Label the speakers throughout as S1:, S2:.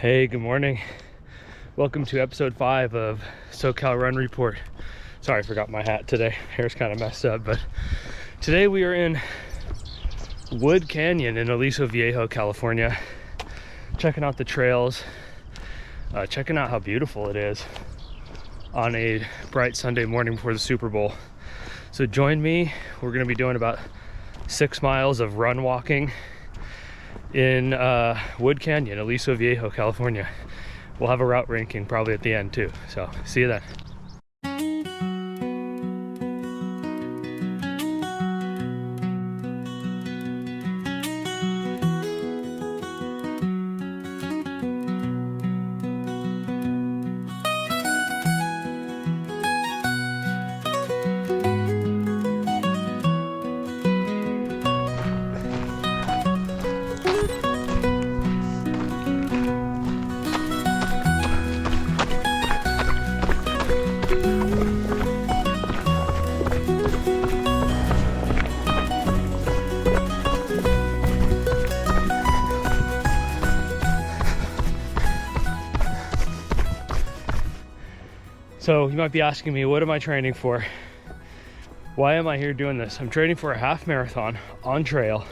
S1: Hey, good morning. Welcome to episode 5 of SoCal Run Report. Sorry, I forgot my hat today. Hair's kind of messed up, but today we are in Wood Canyon in Aliso Viejo, California, checking out the trails, checking out how beautiful it is on a bright Sunday morning before the Super Bowl. So join me. We're going to be doing about 6 miles of run walking in Wood Canyon, Aliso Viejo, California. We'll have a route ranking probably at the end too. So see you then. So you might be asking me, what am I training for? Why am I here doing this? I'm training for a half marathon on trail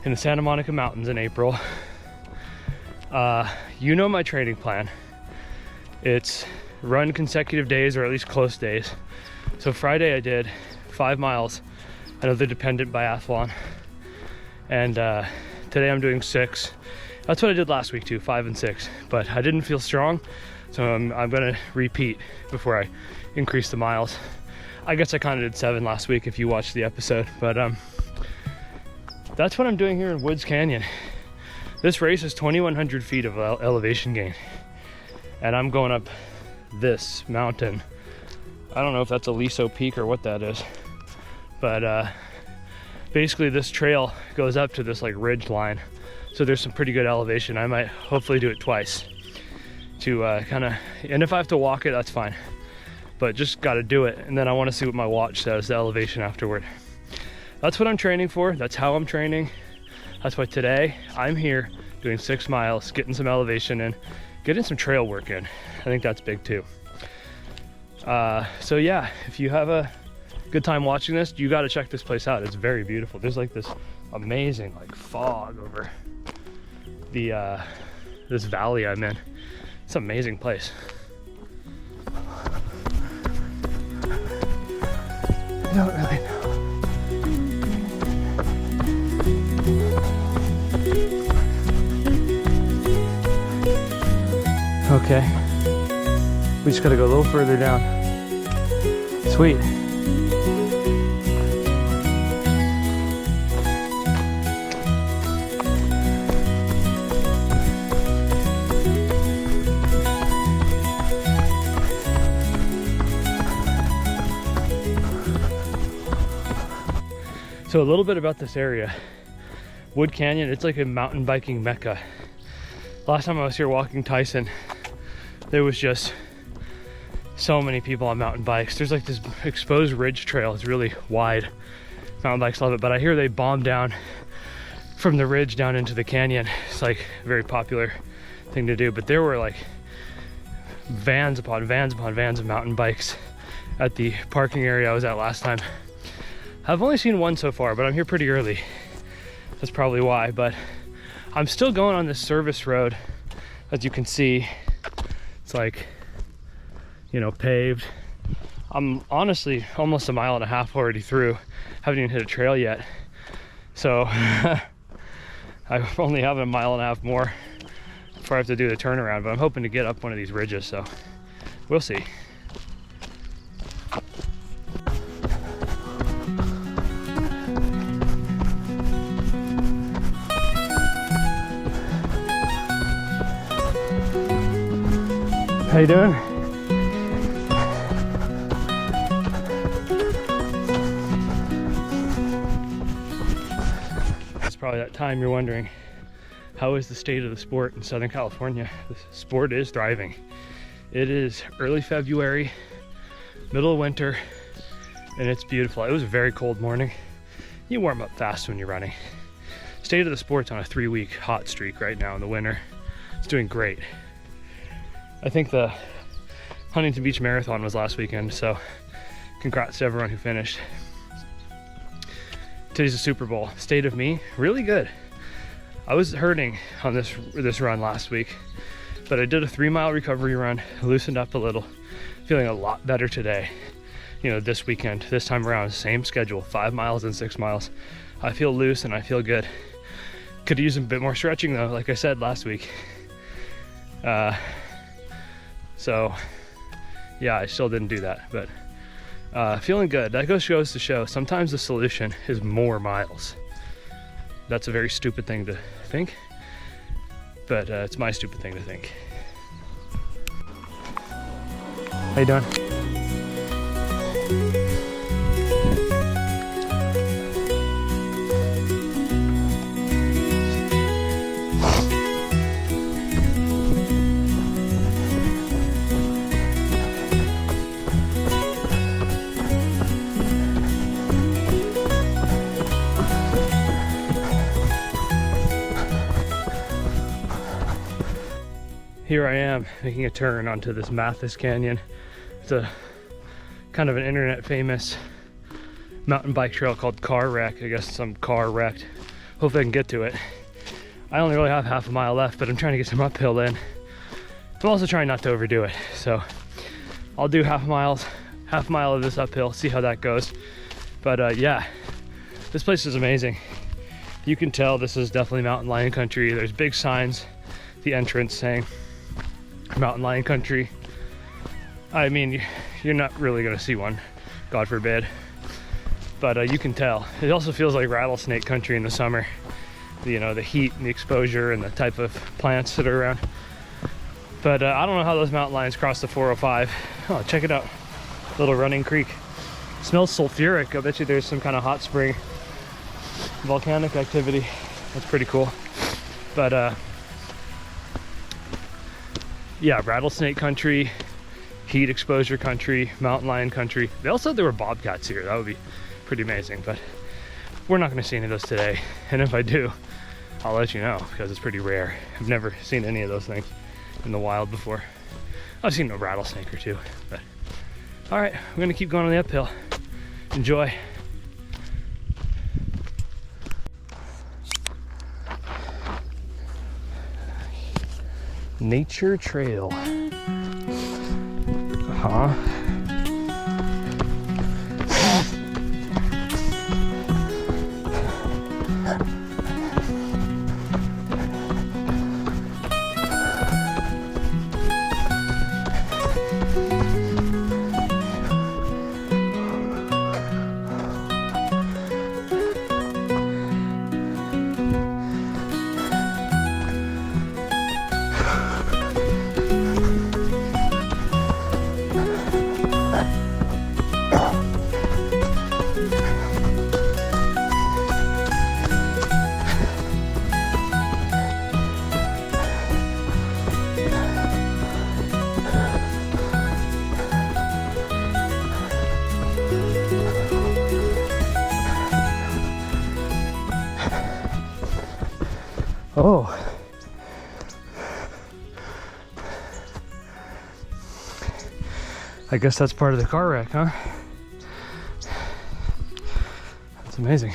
S1: in the Santa Monica Mountains in April. You know my training plan. It's run consecutive days, or at least close days. So Friday I did 5 miles, another dependent biathlon. And today I'm doing 6. That's what I did last week too, 5 and 6. But I didn't feel strong. So I'm gonna repeat before I increase the miles. I guess I kind of did 7 last week if you watched the episode, but that's what I'm doing here in Woods Canyon. This race is 2,100 feet of elevation gain, and I'm going up this mountain. I don't know if that's Aliso Peak or what that is, but basically this trail goes up to this like ridge line, so there's some pretty good elevation. I might hopefully do it twice to and if I have to walk it, that's fine, but just got to do it. And then I want to see what my watch says, the elevation afterward. That's what I'm training for. That's how I'm training. That's why today I'm here doing 6 miles, getting some elevation in, getting some trail work in. I think that's big too. So yeah, if you have a good time watching this, you got to check this place out. It's very beautiful. There's like this amazing like fog over the this valley I'm in. It's an amazing place. I don't really know. Okay. We just gotta go a little further down. Sweet. So a little bit about this area. Wood Canyon, it's like a mountain biking mecca. Last time I was here walking Tyson, there was just so many people on mountain bikes. There's like this exposed ridge trail. It's really wide. Mountain bikes love it, but I hear they bomb down from the ridge down into the canyon. It's like a very popular thing to do, but there were like vans upon vans upon vans of mountain bikes at the parking area I was at last time. I've only seen one so far, but I'm here pretty early. That's probably why, but I'm still going on this service road. As you can see, it's like, you know, paved. I'm honestly almost 1.5 miles already through. Haven't even hit a trail yet. So I only have 1.5 miles more before I have to do the turnaround, but I'm hoping to get up one of these ridges, so we'll see. How you doing? It's probably that time you're wondering, how is the state of the sport in Southern California? The sport is thriving. It is early February, middle of winter, and it's beautiful. It was a very cold morning. You warm up fast when you're running. State of the sport's on a 3-week hot streak right now in the winter. It's doing great. I think the Huntington Beach Marathon was last weekend, so congrats to everyone who finished. Today's the Super Bowl. State of me, really good. I was hurting on this run last week, but I did a 3-mile recovery run, loosened up a little, feeling a lot better today. You know, this weekend, this time around, same schedule, 5 miles and 6 miles. I feel loose and I feel good. Could use a bit more stretching though, like I said last week. So yeah, I still didn't do that, but feeling good. That goes to show sometimes the solution is more miles. That's a very stupid thing to think, but it's my stupid thing to think. How you doing? Here I am making a turn onto this Mathis Canyon. It's a kind of an internet famous mountain bike trail called Car Wreck. I guess some car wrecked. Hopefully I can get to it. I only really have half a mile left, but I'm trying to get some uphill in. I'm also trying not to overdo it. So I'll do half a mile of this uphill, see how that goes. But yeah, this place is amazing. You can tell this is definitely mountain lion country. There's big signs at the entrance saying mountain lion country. I mean, you're not really gonna see one, God forbid, but you can tell. It also feels like rattlesnake country in the summer. You know, the heat and the exposure and the type of plants that are around. But I don't know how those mountain lions cross the 405. Oh, check it out, little running creek. It smells sulfuric. I bet you there's some kind of hot spring volcanic activity. That's pretty cool. But yeah, rattlesnake country, heat exposure country, mountain lion country. They also said there were bobcats here. That would be pretty amazing, but we're not gonna see any of those today. And if I do, I'll let you know because it's pretty rare. I've never seen any of those things in the wild before. I've seen a rattlesnake or two, but all right, we're gonna keep going on the uphill. Enjoy. Nature trail. Oh, I guess that's part of the car wreck, huh? That's amazing.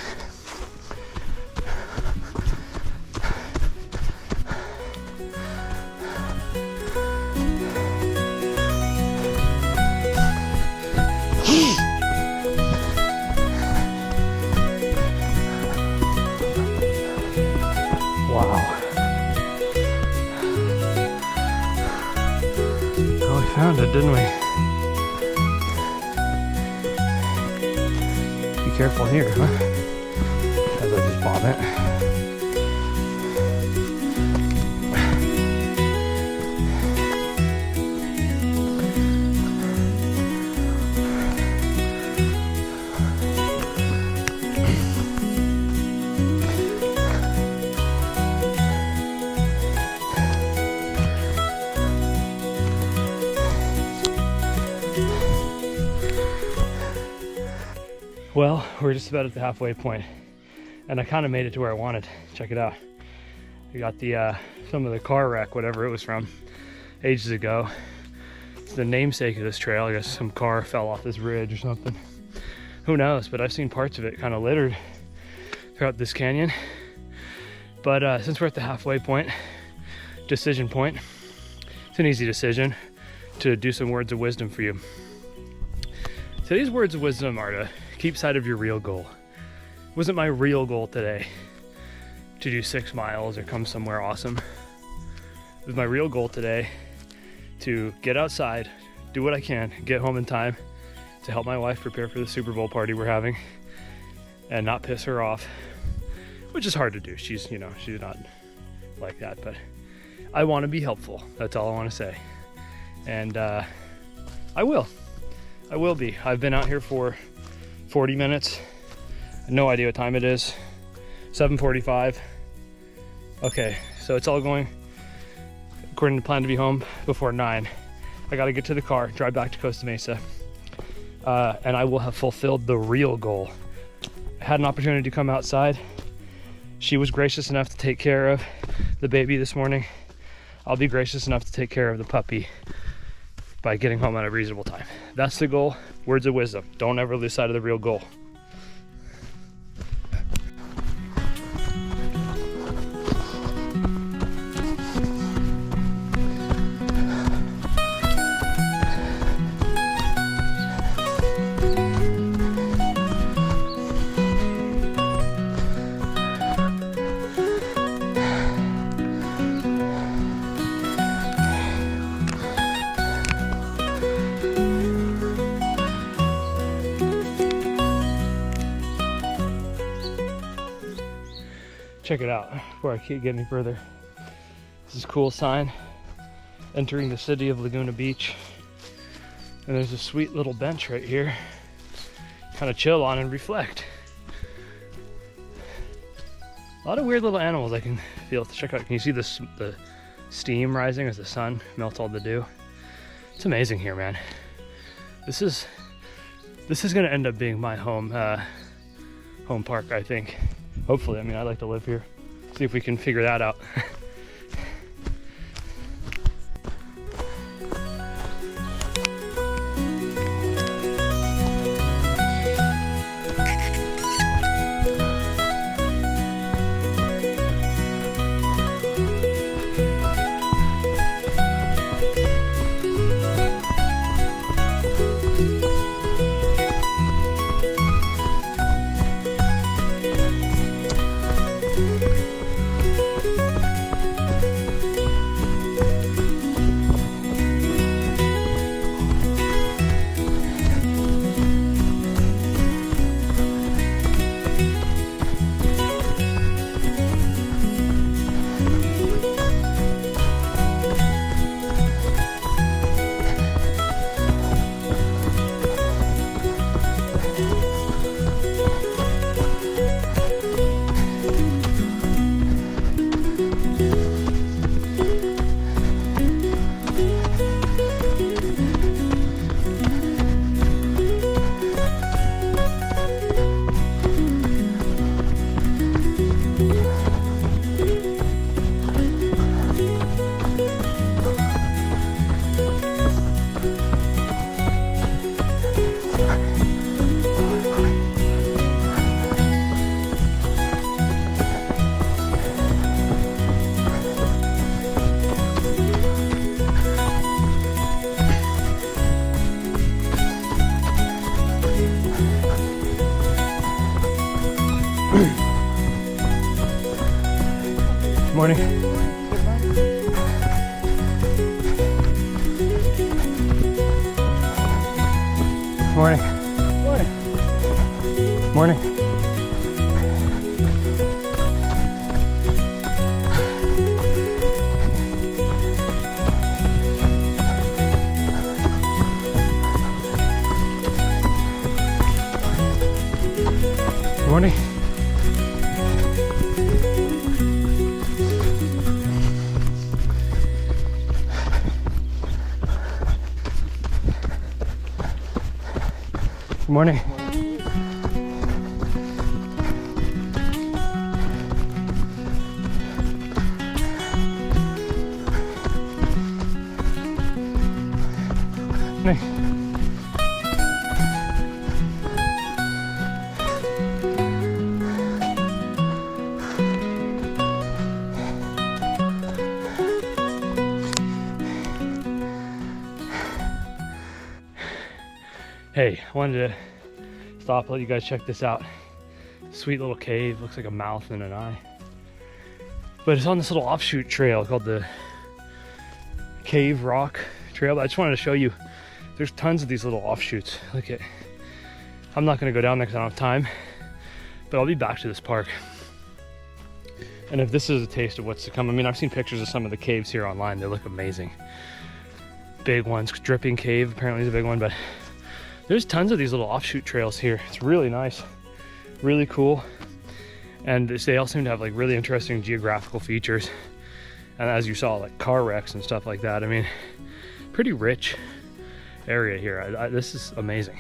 S1: Found it, didn't we? Be careful here, huh? As I just bomb it. Well, we're just about at the halfway point, and I kind of made it to where I wanted. Check it out. We got the some of the car wreck, whatever it was from, ages ago. It's the namesake of this trail. I guess some car fell off this ridge or something. Who knows? But I've seen parts of it kind of littered throughout this canyon. But since we're at the halfway point, decision point, it's an easy decision to do some words of wisdom for you. Today's words of wisdom are to keep sight of your real goal. It wasn't my real goal today to do 6 miles or come somewhere awesome. It was my real goal today to get outside, do what I can, get home in time to help my wife prepare for the Super Bowl party we're having and not piss her off, which is hard to do. She's not like that, but I want to be helpful. That's all I want to say. And I will be. I've been out here for 40 minutes. No idea what time it is. 7:45. Okay, so it's all going according to plan to be home before 9. I gotta get to the car, drive back to Costa Mesa, and I will have fulfilled the real goal. I had an opportunity to come outside. She was gracious enough to take care of the baby this morning. I'll be gracious enough to take care of the puppy by getting home at a reasonable time. That's the goal. Words of wisdom. Don't ever lose sight of the real goal. Check it out before I can't get any further. This is a cool sign entering the city of Laguna Beach. And there's a sweet little bench right here. Kind of chill on and reflect. A lot of weird little animals I can feel. Check out, can you see the steam rising as the sun melts all the dew? It's amazing here, man. This is gonna end up being my home park, I think. Hopefully. I mean, I'd like to live here. See if we can figure that out. Morning. Morning. Morning. Morning. Morning. Good morning. listening. Hey, I wanted to stop, let you guys check this out. Sweet little cave, looks like a mouth and an eye. But it's on this little offshoot trail called the Cave Rock Trail. But I just wanted to show you, there's tons of these little offshoots. Look at, I'm not gonna go down there because I don't have time, but I'll be back to this park. And if this is a taste of what's to come, I mean, I've seen pictures of some of the caves here online. They look amazing. Big ones, Dripping Cave apparently is a big one, but there's tons of these little offshoot trails here. It's really nice, really cool. And they all seem to have like really interesting geographical features. And as you saw, like car wrecks and stuff like that. I mean, pretty rich area here. This is amazing.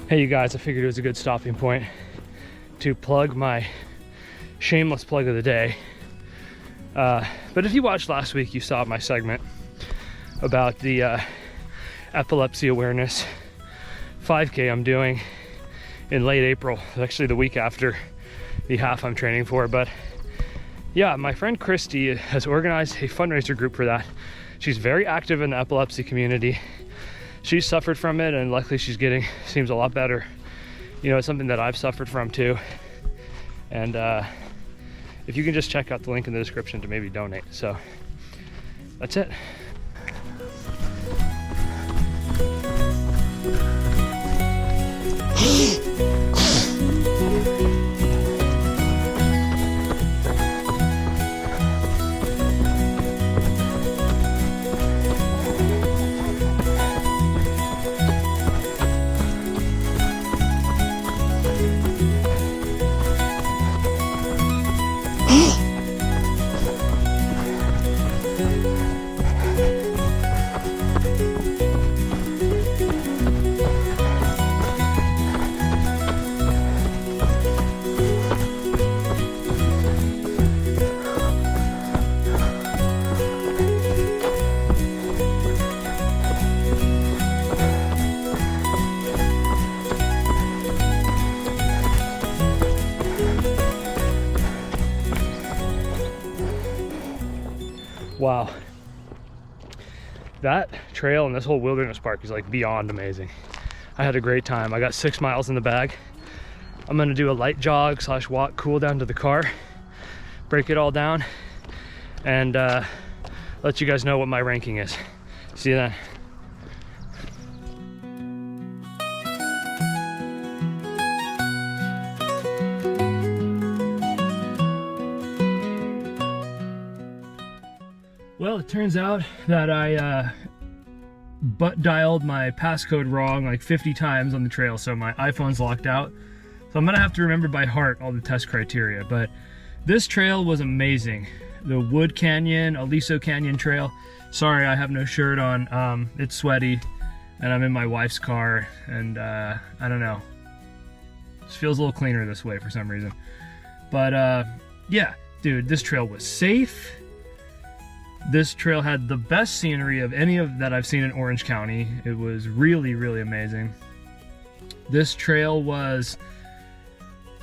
S1: Hey you guys, I figured it was a good stopping point to plug my shameless plug of the day. But if you watched last week, you saw my segment about the Epilepsy Awareness 5K I'm doing in late April. Actually the week after the half I'm training for. But yeah, my friend Christy has organized a fundraiser group for that. She's very active in the epilepsy community. She's suffered from it, and luckily she's seems a lot better. You know, it's something that I've suffered from too. And if you can just check out the link in the description to maybe donate. So that's it. Wow, that trail and this whole wilderness park is like beyond amazing. I had a great time. I got 6 miles in the bag. I'm gonna do a light jog / walk cool down to the car, break it all down, and let you guys know what my ranking is. See you then. Well, it turns out that I butt dialed my passcode wrong like 50 times on the trail, so my iPhone's locked out. So I'm gonna have to remember by heart all the test criteria, but this trail was amazing. The Wood Canyon, Aliso Canyon Trail. Sorry, I have no shirt on. It's sweaty, and I'm in my wife's car, and I don't know. This feels a little cleaner this way for some reason. But yeah, dude, this trail was safe. This trail had the best scenery of any of that I've seen in Orange County. It was really, really amazing. This trail was,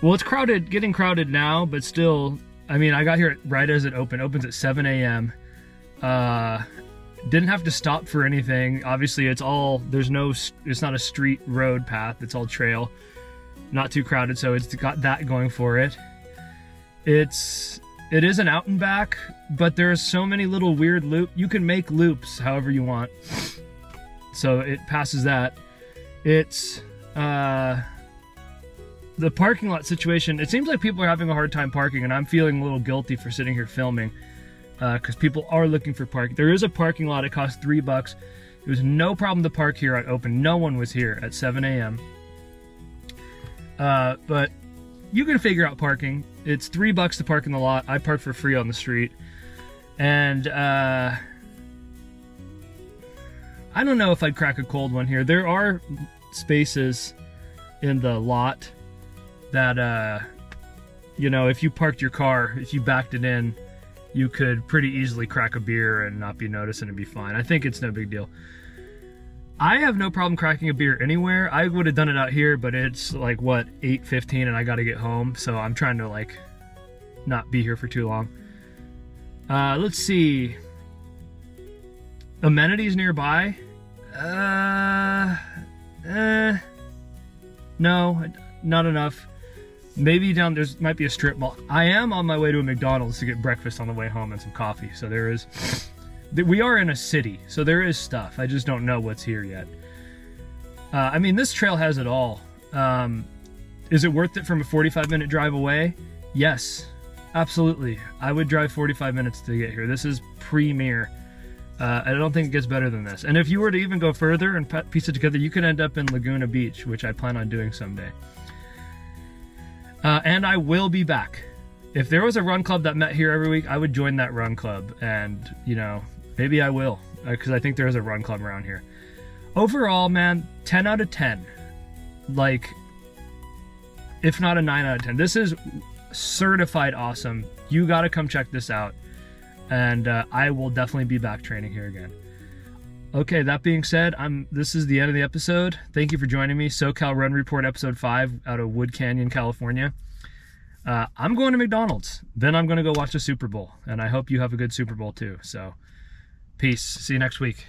S1: well, it's crowded, getting crowded now, but still, I mean, I got here right as it opened. It opens at 7 a.m. Didn't have to stop for anything. Obviously, it's not a street road path. It's all trail. Not too crowded, so it's got that going for it. It is an out and back, but there are so many little weird loops. You can make loops however you want. So it passes that. It's the parking lot situation. It seems like people are having a hard time parking, and I'm feeling a little guilty for sitting here filming because people are looking for parking. There is a parking lot. It costs $3 It was no problem to park here at open. No one was here at 7 a.m. But you can figure out parking. It's $3 to park in the lot. I park for free on the street. And I don't know if I'd crack a cold one here. There are spaces in the lot that, you know, if you parked your car, if you backed it in, you could pretty easily crack a beer and not be noticed and it'd be fine. I think it's no big deal. I have no problem cracking a beer anywhere. I would have done it out here, but it's like, what, 8:15 and I got to get home. So I'm trying to like not be here for too long. Let's see. Amenities nearby? No, not enough. Maybe down there's might be a strip mall. I am on my way to a McDonald's to get breakfast on the way home and some coffee. So there is, we are in a city, so there is stuff. I just don't know what's here yet. I mean, this trail has it all. Is it worth it from a 45-minute drive away? Yes, absolutely. I would drive 45 minutes to get here. This is premier. I don't think it gets better than this. And if you were to even go further and piece it together, you could end up in Laguna Beach, which I plan on doing someday. And I will be back. If there was a run club that met here every week, I would join that run club. And, you know, maybe I will, because I think there is a run club around here. Overall, man, 10 out of 10. Like, if not a 9 out of 10. This is certified awesome. You got to come check this out. And I will definitely be back training here again. Okay, that being said, this is the end of the episode. Thank you for joining me. SoCal Run Report episode 5 out of Wood Canyon, California. I'm going to McDonald's. Then I'm going to go watch the Super Bowl. And I hope you have a good Super Bowl too. So, peace. See you next week.